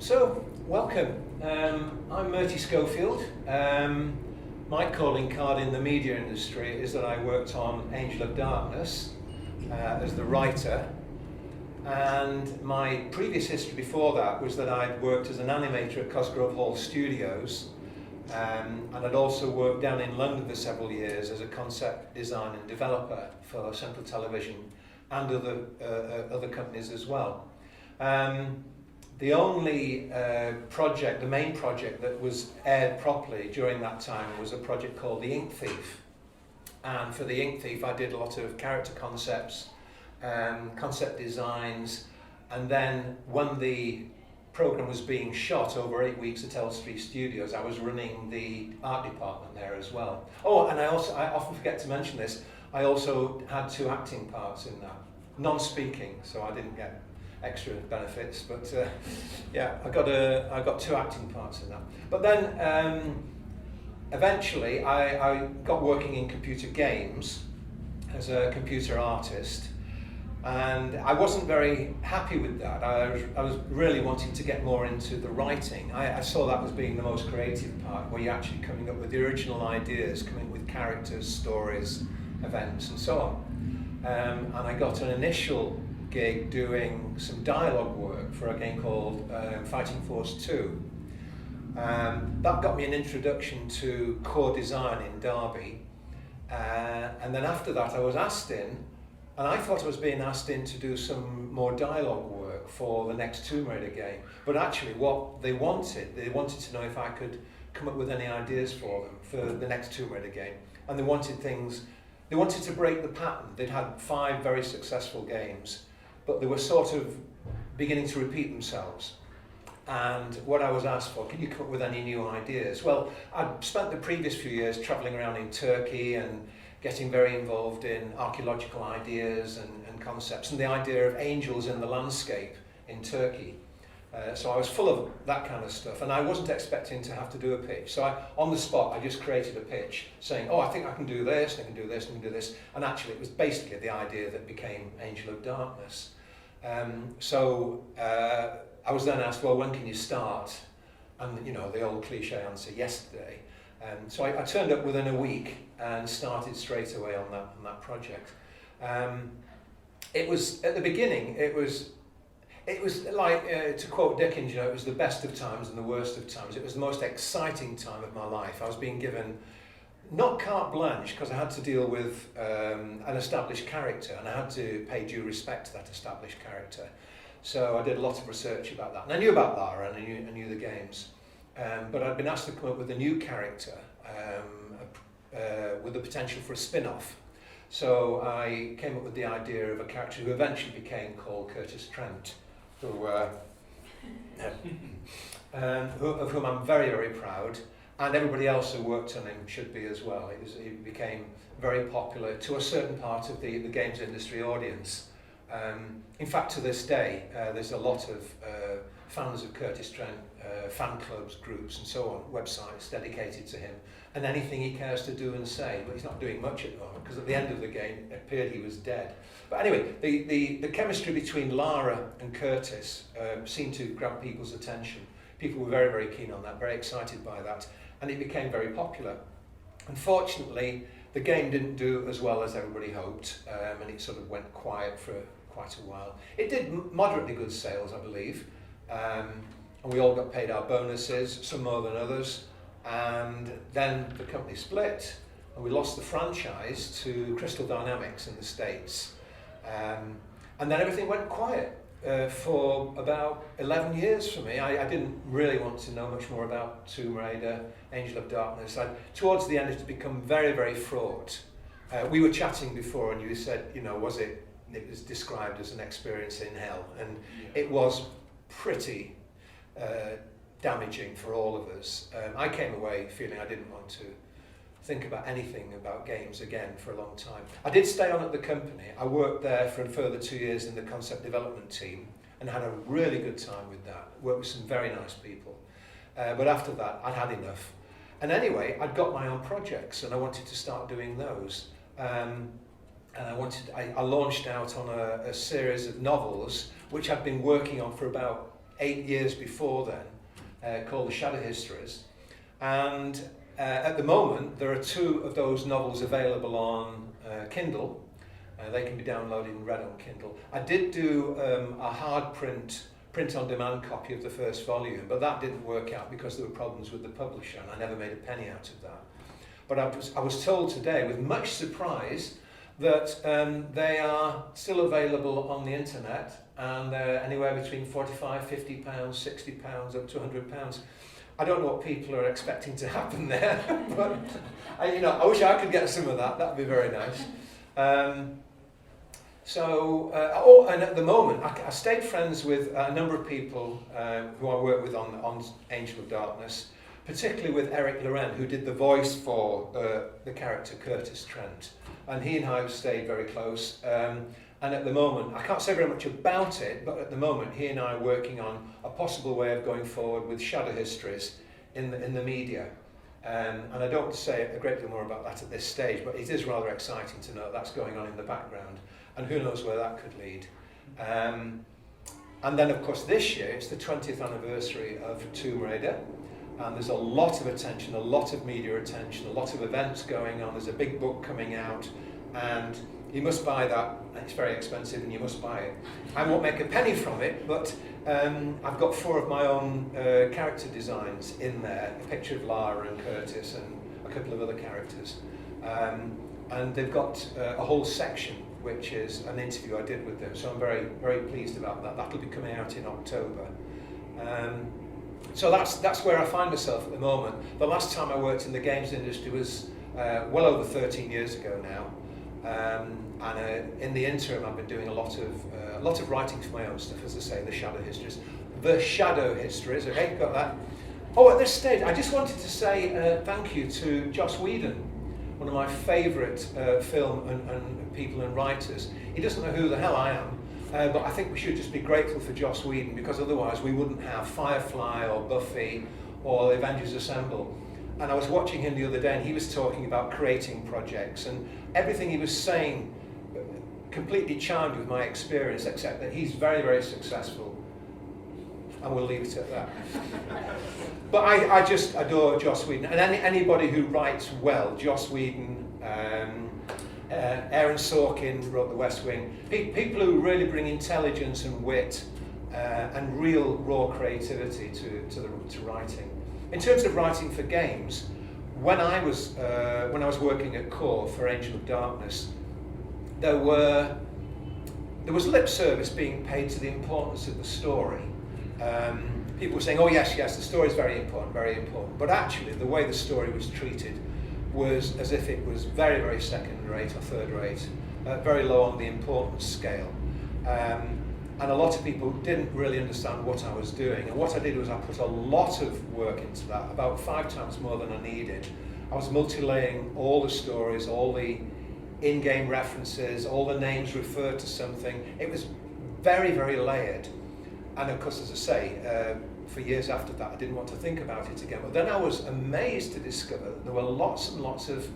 So, welcome. I'm Murti Schofield. My calling card in the media industry is that I worked on Angel of Darkness as the writer, and my previous history before that was that I'd worked as an animator at Cosgrove Hall Studios, and I'd also worked down in London for several years as a concept design and developer for Central Television and other companies as well. The only project, the main project that was aired properly during that time was a project called The Ink Thief. And for The Ink Thief I did a lot of character concepts, concept designs, and then when the programme was being shot over 8 weeks at Elstree Studios, I was running the art department there as well. Oh, and I often forget to mention this, I also had 2 acting parts in that, non-speaking, so I didn't get extra benefits, but yeah, I got 2 acting parts in that. But then eventually I got working in computer games as a computer artist, and I wasn't very happy with that. I was really wanting to get more into the writing. I saw that as being the most creative part, where you're actually coming up with the original ideas, coming up with characters, stories, events, and so on. And I got an initial gig doing some dialogue work for a game called Fighting Force 2. That got me an introduction to core design in Derby, and then after that I was asked in, and I thought I was being asked in to do some more dialogue work for the next Tomb Raider game, but actually what they wanted to know if I could come up with any ideas for them for the next Tomb Raider game, and they wanted to break the pattern. They'd had 5 very successful games, but they were sort of beginning to repeat themselves. And what I was asked for, can you come up with any new ideas? Well, I'd spent the previous few years travelling around in Turkey and getting very involved in archaeological ideas and concepts, and the idea of angels in the landscape in Turkey. So I was full of that kind of stuff, and I wasn't expecting to have to do a pitch. So on the spot, I just created a pitch saying, oh, I think I can do this, and I can do this, and I can do this. And actually, it was basically the idea that became Angel of Darkness. I was then asked, well, when can you start? And, you know, the old cliche answer, yesterday. So I turned up within a week and started straight away on that project. It was, at the beginning, it was like, to quote Dickens, you know, it was the best of times and the worst of times. It was the most exciting time of my life. I was being given, not carte blanche, because I had to deal with an established character, and I had to pay due respect to that established character. So I did a lot of research about that. And I knew about Lara, and I knew the games. But I'd been asked to come up with a new character with the potential for a spin-off. So I came up with the idea of a character who eventually became called Curtis Trent, of whom I'm very, very proud, and everybody else who worked on him should be as well. He became very popular to a certain part of the games industry audience. In fact, to this day, there's a lot of fans of Curtis Trent, fan clubs, groups, and so on, websites dedicated to him, and anything he cares to do and say. But he's not doing much at the moment, because at the end of the game, it appeared he was dead. But anyway, the chemistry between Lara and Curtis seemed to grab people's attention. People were very, very keen on that, very excited by that, and it became very popular. Unfortunately, the game didn't do as well as everybody hoped, and it sort of went quiet for quite a while. It did moderately good sales, I believe, and we all got paid our bonuses, some more than others, and then the company split, and we lost the franchise to Crystal Dynamics in the States, and then everything went quiet for about 11 years for me. I didn't really want to know much more about Tomb Raider, Angel of Darkness. Towards the end, it had become very, very fraught. We were chatting before, and you said, you know, it was described as an experience in hell, and it was pretty damaging for all of us. I came away feeling I didn't want to think about anything about games again for a long time. I did stay on at the company. I worked there for a further 2 years in the concept development team and had a really good time with that. Worked with some very nice people. But after that, I'd had enough. And anyway, I'd got my own projects and I wanted to start doing those. And I launched out on a series of novels which I'd been working on for about 8 years before then, called The Shadow Histories. And at the moment, there are 2 of those novels available on Kindle. They can be downloaded and read on Kindle. I did do a hard print-on-demand copy of the first volume, but that didn't work out because there were problems with the publisher, and I never made a penny out of that. But I was told today, with much surprise, that they are still available on the internet, and they're anywhere between £45, £50, £60, up to £100. I don't know what people are expecting to happen there, but I wish I could get some of that. That'd be very nice. And at the moment, I stayed friends with a number of people who I work with on Angel of Darkness, particularly with Eric Loren, who did the voice for the character Curtis Trent. And he and I have stayed very close. And at the moment, I can't say very much about it, but at the moment, he and I are working on a possible way of going forward with shadow histories in the media. And I don't want to say a great deal more about that at this stage, but it is rather exciting to know that's going on in the background. And who knows where that could lead. And then, of course, this year, it's the 20th anniversary of Tomb Raider. And there's a lot of attention, a lot of media attention, a lot of events going on. There's a big book coming out, and you must buy that. It's very expensive, and you must buy it. I won't make a penny from it, but I've got 4 of my own character designs in there. A picture of Lara and Curtis and a couple of other characters. And they've got a whole section, which is an interview I did with them. So I'm very, very pleased about that. That'll be coming out in October. So that's where I find myself at the moment. The last time I worked in the games industry was well over 13 years ago now. And in the interim, I've been doing a lot of writing for my own stuff, as I say, the shadow histories. The shadow histories, okay, got that. Oh, at this stage, I just wanted to say thank you to Joss Whedon, one of my favourite film and people and writers. He doesn't know who the hell I am, but I think we should just be grateful for Joss Whedon, because otherwise we wouldn't have Firefly or Buffy or Avengers Assemble. And I was watching him the other day, and he was talking about creating projects, and everything he was saying completely chimed with my experience, except that he's very, very successful. And we'll leave it at that. But I just adore Joss Whedon, and anybody who writes well. Joss Whedon, Aaron Sorkin wrote The West Wing. People who really bring intelligence and wit and real raw creativity to writing. In terms of writing for games, when I was working at Core for Angel of Darkness, there was lip service being paid to the importance of the story. People were saying, oh yes, the story is very important, very important. But actually, the way the story was treated was as if it was very, very second rate or third rate, very low on the importance scale. And a lot of people didn't really understand what I was doing. And what I did was I put a lot of work into that, about 5 times more than I needed. I was multi-layering all the stories, all the in-game references, all the names referred to something. It was very, very layered. And of course, as I say, for years after that, I didn't want to think about it again. But then I was amazed to discover that there were lots and lots of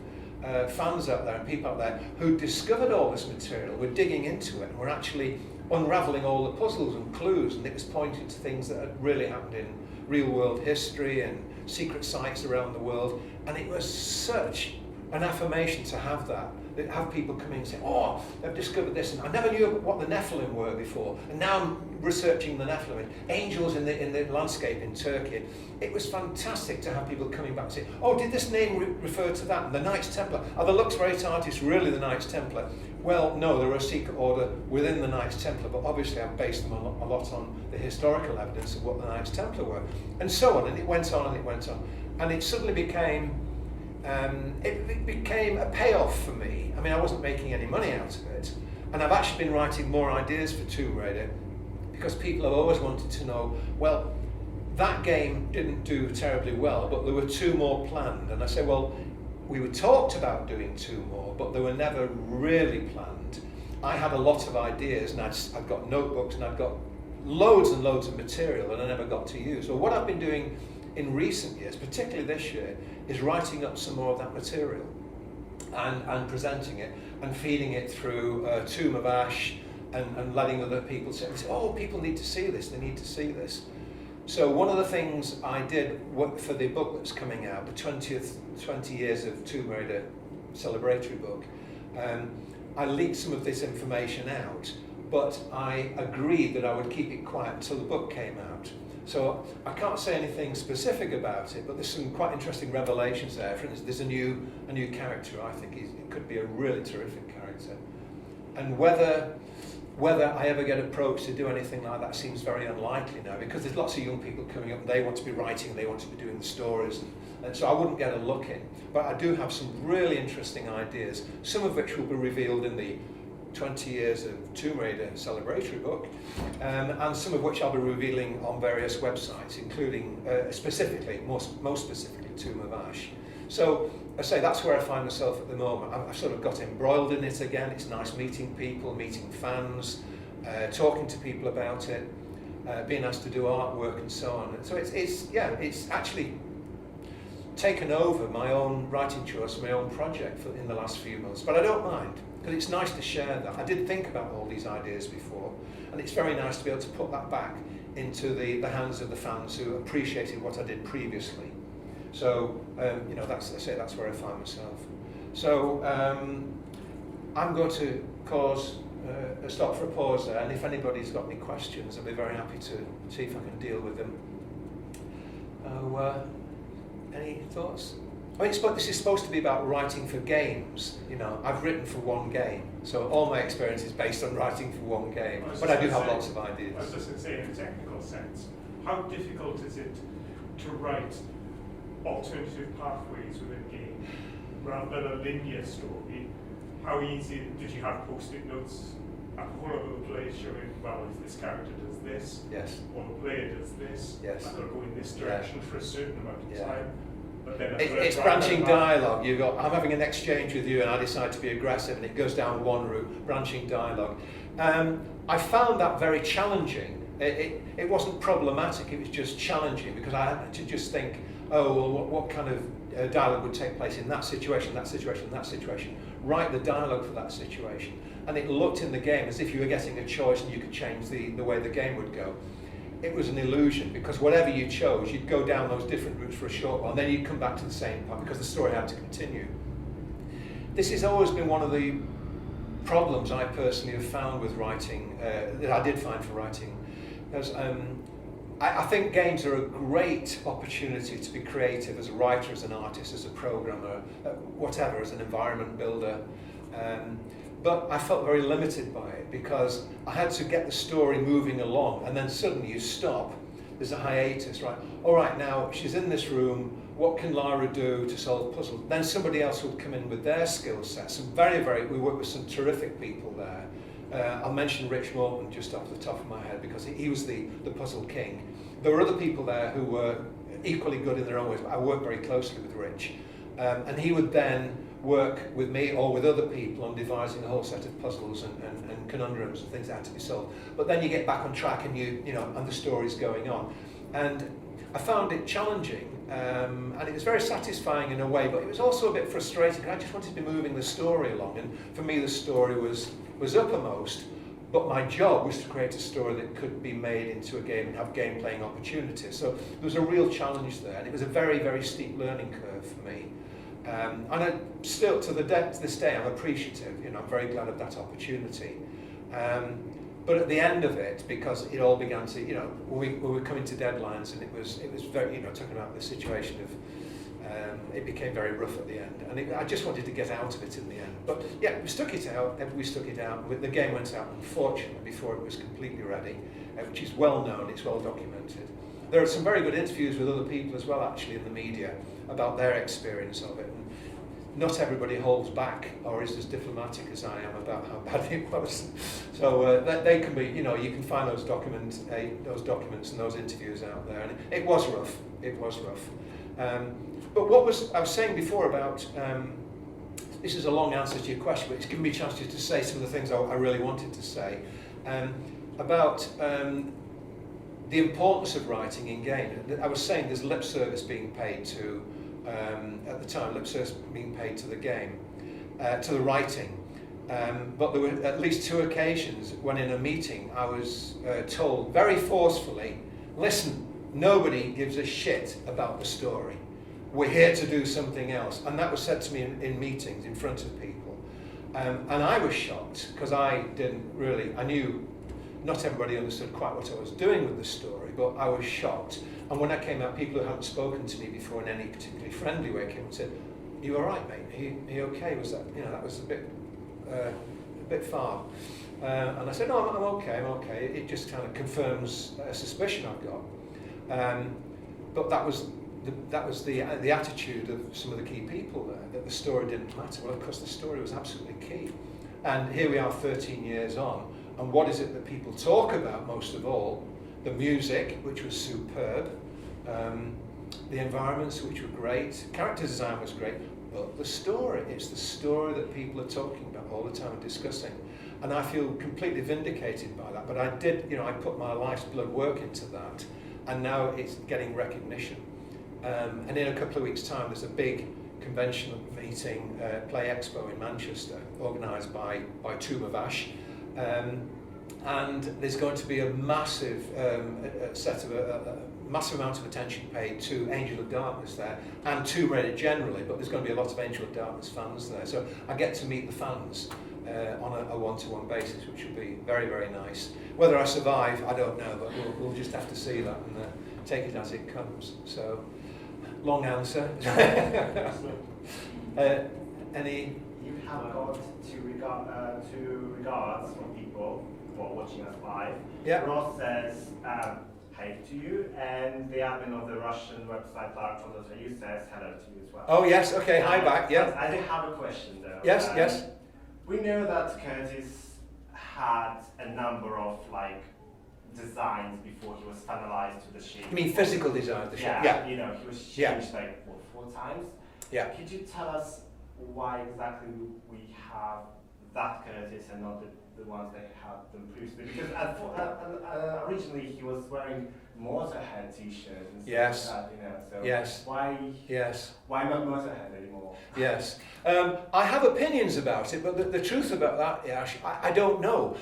fans out there and people out there who discovered all this material, were digging into it, and were actually unravelling all the puzzles and clues, and it was pointing to things that had really happened in real-world history and secret sites around the world. And it was such an affirmation to have that people come in and say, oh, I've discovered this, and I never knew what the Nephilim were before, and now I'm researching the Nephilim, angels in the landscape in Turkey. It was fantastic to have people coming back and say, oh, did this name refer to that? And the Knights Templar, are the Lux Veritatis artists really the Knights Templar? Well, no, they're a secret order within the Knights Templar, but obviously I've based them a lot on the historical evidence of what the Knights Templar were, and so on, and it went on and it went on, and it suddenly became it became a payoff for me. I mean, I wasn't making any money out of it, and I've actually been writing more ideas for Tomb Raider because people have always wanted to know, well, that game didn't do terribly well, but there were 2 more planned. And I said, well, we were talked about doing 2 more, but they were never really planned. I had a lot of ideas, and I've got notebooks, and I've got loads and loads of material that I never got to use. So what I've been doing in recent years, particularly this year, is writing up some more of that material and presenting it and feeding it through Tomb of Ash and letting other people say, oh, people need to see this, they need to see this. So one of the things I did for the book that's coming out, the 20 years of Tomb Raider celebratory book, I leaked some of this information out, but I agreed that I would keep it quiet until the book came out. So I can't say anything specific about it, but there's some quite interesting revelations there. For instance, there's a new character. I think it could be a really terrific character. And whether I ever get approached to do anything like that seems very unlikely now, because there's lots of young people coming up and they want to be writing, they want to be doing the stories, and so I wouldn't get a look in. But I do have some really interesting ideas, some of which will be revealed in the 20 years of Tomb Raider celebratory book, and some of which I'll be revealing on various websites, including specifically, most specifically, Tomb of Ash. So I say that's where I find myself at the moment. I've sort of got embroiled in it again. It's nice meeting people, meeting fans, talking to people about it, being asked to do artwork and so on. So it's actually taken over my own writing choice, my own project in the last few months. But I don't mind, because it's nice to share that. I did think about all these ideas before, and it's very nice to be able to put that back into the hands of the fans who appreciated what I did previously. So, that's where I find myself. So, I'm going to stop for a pause there, and if anybody's got any questions, I'll be very happy to see if I can deal with them. Any thoughts? I mean, this is supposed to be about writing for games. I've written for one game, so all my experience is based on writing for one game. But I do have lots of ideas. I was just going to say, in a technical sense, how difficult is it to write alternative pathways within a game rather than a linear story? How easy did you have post-it notes all over the place showing, well, if this character does this, yes, or the player does this, yes, I've got to go in this direction for a certain amount of time. But then it's branching dialogue. I'm having an exchange with you and I decide to be aggressive and it goes down one route, branching dialogue. I found that very challenging. It wasn't problematic, it was just challenging, because I had to just think, oh, well, what kind of dialogue would take place in that situation, that situation, that situation. Write the dialogue for that situation. And it looked in the game as if you were getting a choice and you could change the way the game would go. It was an illusion, because whatever you chose, you'd go down those different routes for a short while, and then you'd come back to the same point, because the story had to continue. This has always been one of the problems I personally have found with writing, that I did find for writing, because I think games are a great opportunity to be creative as a writer, as an artist, as a programmer, whatever, as an environment builder. But I felt very limited by it, because I had to get the story moving along, and then suddenly you stop. There's a hiatus, right? All right, now she's in this room. What can Lara do to solve the puzzle? Then somebody else would come in with their skill sets. And we work with some terrific people there. I'll mention Rich Morton just off the top of my head, because he was the puzzle king. There were other people there who were equally good in their own ways, but I worked very closely with Rich. And he would then work with me or with other people on devising a whole set of puzzles and conundrums and things that had to be solved. But then you get back on track and and the story's going on. And I found it challenging, and it was very satisfying in a way, but it was also a bit frustrating. I just wanted to be moving the story along, and for me the story was uppermost, but my job was to create a story that could be made into a game and have game playing opportunities. So there was a real challenge there, and it was a very, very steep learning curve for me. And I still, to this day, I'm appreciative. I'm very glad of that opportunity. But at the end of it, because it all began to, we were coming to deadlines, and it was very, talking about the situation of, it became very rough at the end, and I just wanted to get out of it in the end. But yeah, we stuck it out. The game went out, unfortunately, before it was completely ready, which is well known. It's well documented. There are some very good interviews with other people as well, actually, in the media about their experience of it. And not everybody holds back or is as diplomatic as I am about how bad it was. So they can be, you can find those documents and those interviews out there. And it was rough. It was rough. But I was saying before about, this is a long answer to your question, but it's given me a chance just to say some of the things I really wanted to say about the importance of writing in game. I was saying there's lip service being paid to, at the time, lip service being paid to the game, to the writing. But there were at least 2 occasions when in a meeting I was told very forcefully, listen, nobody gives a shit about the story. We're here to do something else. And that was said to me in meetings in front of people. And I was shocked because I knew not everybody understood quite what I was doing with the story, but I was shocked. And when I came out, people who hadn't spoken to me before in any particularly friendly way came and said, "Are you all right, mate? Are you okay? Was that, that was a bit far." And I said, "No, I'm okay. It just kind of confirms a suspicion I've got." But that was the attitude of some of the key people there, that the story didn't matter. Well, of course, the story was absolutely key. And here we are 13 years on, and what is it that people talk about most of all? The music, which was superb, the environments, which were great, character design was great, but the story, it's the story that people are talking about all the time and discussing. And I feel completely vindicated by that, but I put my life's blood work into that, and now it's getting recognition. And in a couple of weeks' time, there's a big convention meeting, Play Expo in Manchester, organised by Tumavash. And there's going to be a massive massive amount of attention paid to Angel of Darkness there, and Tomb Raider generally, but there's going to be a lot of Angel of Darkness fans there. So I get to meet the fans on a one-to-one basis, which will be very, very nice. Whether I survive, I don't know, but we'll just have to see that and take it as it comes. So, long answer. Any? You have got two regards from people who are watching us live. Yeah. Ross says, hey to you, and the admin of the Russian website Dark.eu says hello to you as well. Oh yes, okay, hi back, yeah. I do have a question though. Yes, yes. We know that Curtis had a number of designs before he was finalized to the shape. You mean physical design of the shape? Yeah. He was changed 4 times. Yeah. Could you tell us why exactly we have that Curtis and not the ones that had them previously? Because originally he was wearing Motorhead t-shirts and stuff like that, so yes. Why not Motorhead anymore? Yes. I have opinions about it, but the truth about that, I don't know.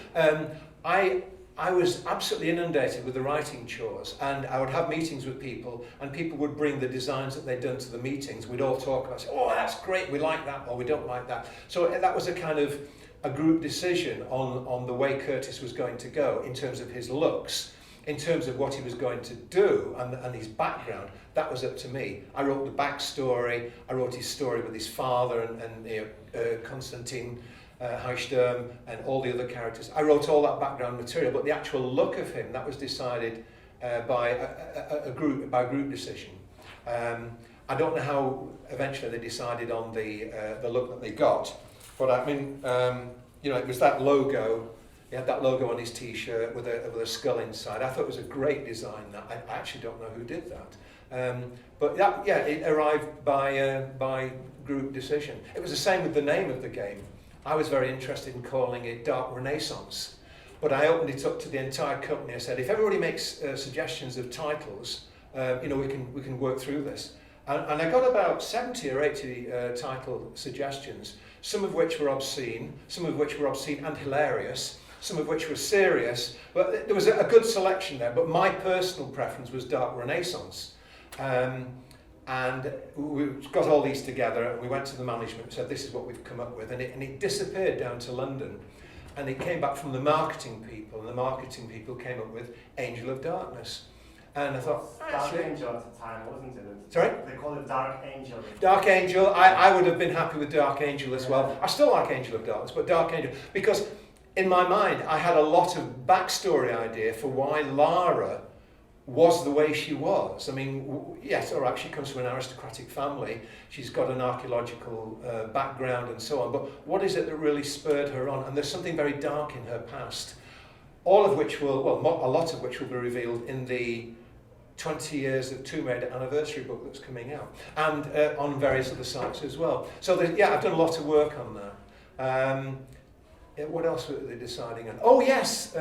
I was absolutely inundated with the writing chores, and I would have meetings with people, and people would bring the designs that they'd done to the meetings. We'd all talk about, oh, that's great, we like that, or we don't like that. So that was a kind of a group decision on the way Curtis was going to go in terms of his looks, in terms of what he was going to do and his background. That was up to me. I wrote the backstory, I wrote his story with his father and Konstantin Heisturm and all the other characters. I wrote all that background material, but the actual look of him, that was decided by a group decision. I don't know how eventually they decided on the look that they got, but I mean, it was that logo. He had that logo on his t-shirt with a skull inside. I thought it was a great design. I actually don't know who did that. But it arrived by group decision. It was the same with the name of the game. I was very interested in calling it Dark Renaissance, but I opened it up to the entire company. I said, if everybody makes suggestions of titles, we can work through this. And I got about 70 or 80 title suggestions, some of which were obscene, and hilarious, some of which were serious, but there was a good selection there. But my personal preference was Dark Renaissance. And we got all these together, and we went to the management and said, this is what we've come up with. And it disappeared down to London. And it came back from the marketing people, and the marketing people came up with Angel of Darkness. And I thought, Dark Angel at the time, wasn't it? Sorry? They called it Dark Angel. Dark Angel, I would have been happy with Dark Angel as well. I still like Angel of Darkness, but Dark Angel, because in my mind, I had a lot of backstory idea for why Lara was the way she was. I mean, yes, all right, she comes from an aristocratic family, she's got an archaeological background and so on, but what is it that really spurred her on? And there's something very dark in her past, all of which will, well, a lot of which will be revealed in the 20 years of Tomb Raider anniversary book that's coming out, and on various other sites as well. So I've done a lot of work on that. What else were they deciding on? Oh yes,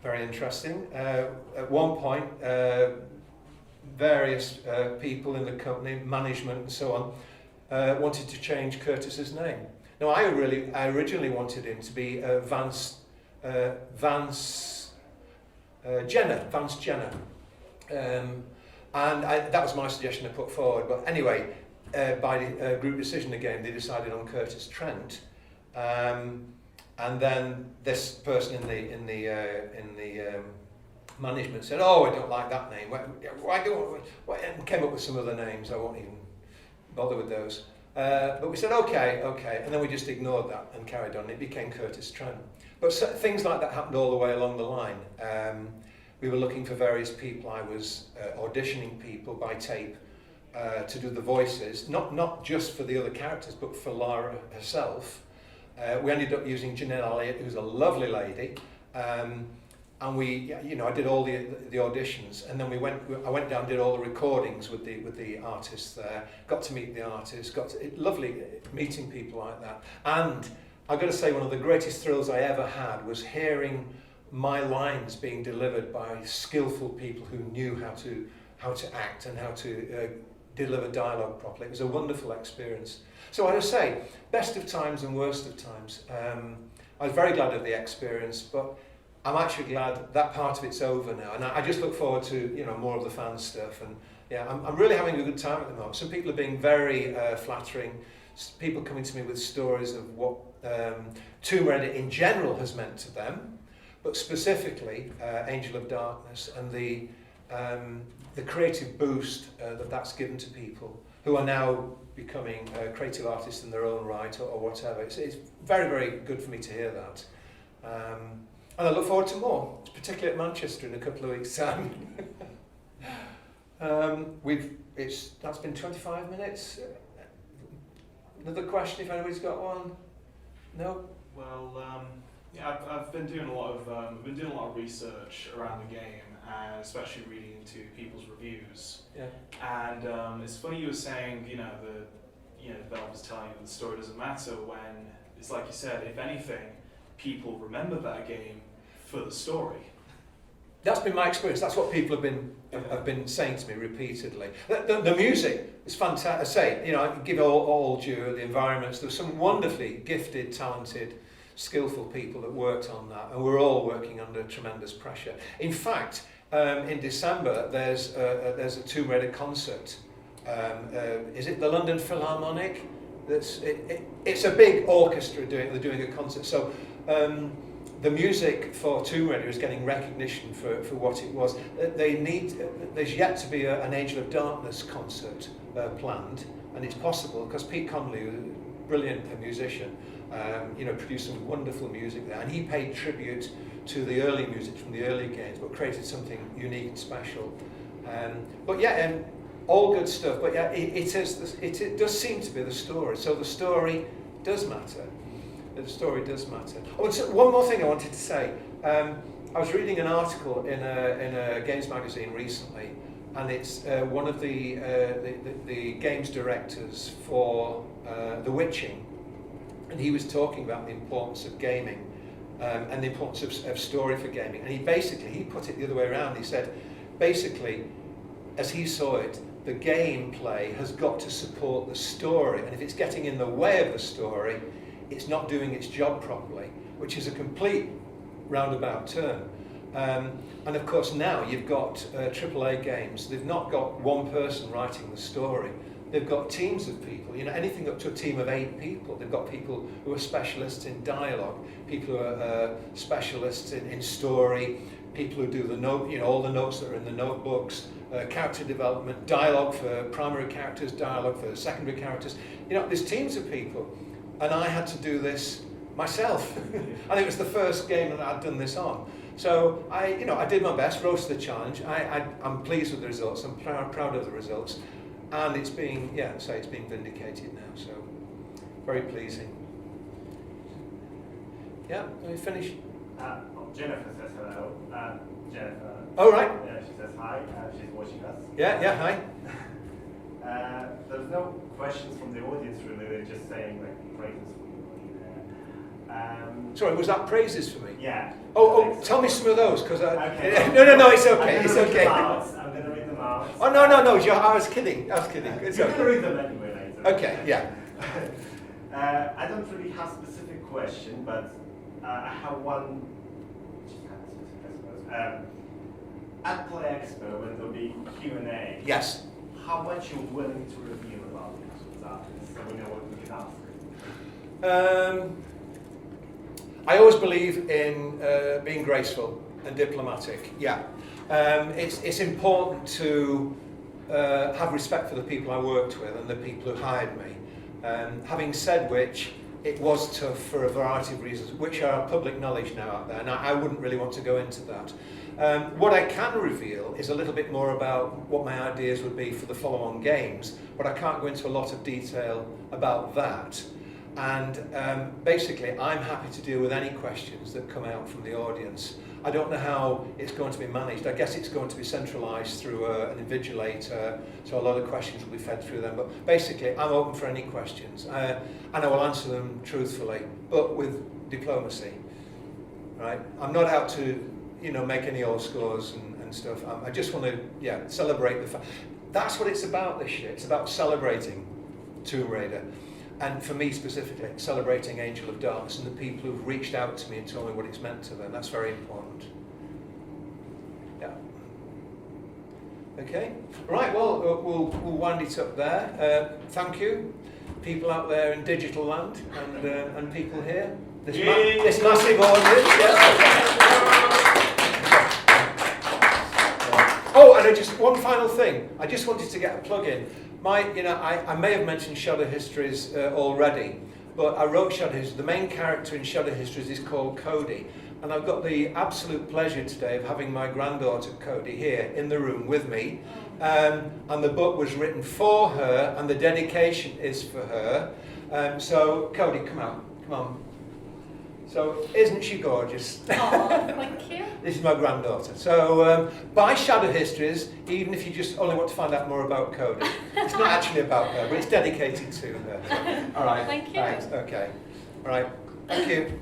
very interesting. At one point, various people in the company, management and so on, wanted to change Curtis's name. Now, I originally wanted him to be Vance Jenner. That was my suggestion to put forward. But anyway, by group decision again, they decided on Curtis Trent. And then this person in the management said, "Oh, I don't like that name. Why don't?" And came up with some other names. I won't even bother with those. But we said, okay, and then we just ignored that and carried on. It became Curtis Trent. But things like that happened all the way along the line. We were looking for various people. I was auditioning people by tape to do the voices, not just for the other characters, but for Lara herself. We ended up using Janelle Elliott, who's a lovely lady, and we, I did all the auditions, and then I went down and did all the recordings with the artists there. Got to meet the artists. Lovely meeting people like that. And I've got to say, one of the greatest thrills I ever had was hearing my lines being delivered by skillful people who knew how to act and how to deliver dialogue properly. It was a wonderful experience. So I would say, best of times and worst of times. I was very glad of the experience, but I'm actually glad that part of it's over now, and I just look forward to more of the fan stuff. And yeah, I'm really having a good time at the moment. Some people are being very flattering. People coming to me with stories of what Tomb Raider in general has meant to them, but specifically Angel of Darkness and the creative boost that's given to people who are now becoming creative artists in their own right or whatever. It's very, very good for me to hear that. And I look forward to more, particularly at Manchester in a couple of weeks' time. That's been 25 minutes. Another question, if anybody's got one? No? Well, yeah, I've been doing a lot of research around the game, and especially reading into people's reviews. Yeah. And it's funny you were saying, that Belle was telling you that the story doesn't matter, when it's like you said, if anything, people remember that game for the story. That's been my experience. That's what people have been saying to me repeatedly. The music is fantastic. I say, I give all due the environments. There's some wonderfully gifted, talented, skillful people that worked on that, and we're all working under tremendous pressure. In fact, in December there's a Tomb Raider concert. Is it the London Philharmonic? It's a big orchestra they're doing a concert. So the music for Tomb Raider is getting recognition for what it was. There's yet to be an Angel of Darkness concert planned, and it's possible because Pete Conley, a brilliant musician, produced some wonderful music there, and he paid tribute to the early music from the early games, but created something unique and special. All good stuff. But yeah, it does seem to be the story. So the story does matter. The story does matter. Oh, so one more thing I wanted to say. I was reading an article in a games magazine recently, and it's one of the games directors for The Witching, and he was talking about the importance of gaming and the importance of story for gaming. And he put it the other way around. He said, basically, as he saw it, the gameplay has got to support the story, and if it's getting in the way of the story, it's not doing its job properly, which is a complete roundabout turn. And of course now you've got AAA games. They've not got one person writing the story. They've got teams of people, anything up to a team of 8 people. They've got people who are specialists in dialogue, people who are specialists in story, people who do the note, all the notes that are in the notebooks, character development, dialogue for primary characters, dialogue for secondary characters. There's teams of people, and I had to do this myself, and it was the first game that I'd done this on. So I did my best, rose to the challenge. I'm pleased with the results. I'm proud of the results, and it's being vindicated now. So very pleasing. Yeah, let me finish. Jennifer says hello. Jennifer. Oh, right. She says hi. She's watching us. Yeah, hi. There's no questions from the audience really. They're just saying praises for you. Sorry, was that praises for me? Yeah. Oh, tell me some of those, because Okay. No, it's okay. It's okay. I'm gonna read them out. Oh no, I was kidding. It's You're okay. gonna read them anyway later. Okay, yeah. I don't really have a specific question, but I have one. I suppose. at Play Expo, when there'll be Q&A, Yes. how much you're willing to reveal about that, so we know what we can ask? I always believe in being graceful and diplomatic. Yeah, it's important to have respect for the people I worked with and the people who hired me. Having said which, it was tough for a variety of reasons, which are public knowledge now out there, and I wouldn't really want to go into that. What I can reveal is a little bit more about what my ideas would be for the follow-on games, but I can't go into a lot of detail about that. And basically, I'm happy to deal with any questions that come out from the audience. I don't know how it's going to be managed. I guess it's going to be centralised through an invigilator, so a lot of questions will be fed through them. But basically, I'm open for any questions, and I will answer them truthfully, but with diplomacy. Right? I'm not out to, make any old scores and stuff. I just want to, celebrate the fact. That's what it's about this year. It's about celebrating Tomb Raider. And for me specifically, celebrating Angel of Darkness and the people who've reached out to me and told me what it's meant to them. That's very important. Yeah. Okay. Right, well, we'll wind it up there. Thank you, people out there in digital land and people here. This massive audience. Yeah. Oh, and just one final thing. I just wanted to get a plug in. I may have mentioned Shudder Histories already, but I wrote Shudder Histories. The main character in Shudder Histories is called Cody, and I've got the absolute pleasure today of having my granddaughter Cody here in the room with me, and the book was written for her, and the dedication is for her. So Cody, come on. So, isn't she gorgeous? Oh, thank you. This is my granddaughter. So, buy Shadow Histories, even if you just only want to find out more about Cody. It's not actually about her, but it's dedicated to her. So, all right. Thank you. Thanks. Okay. All right. Thank you.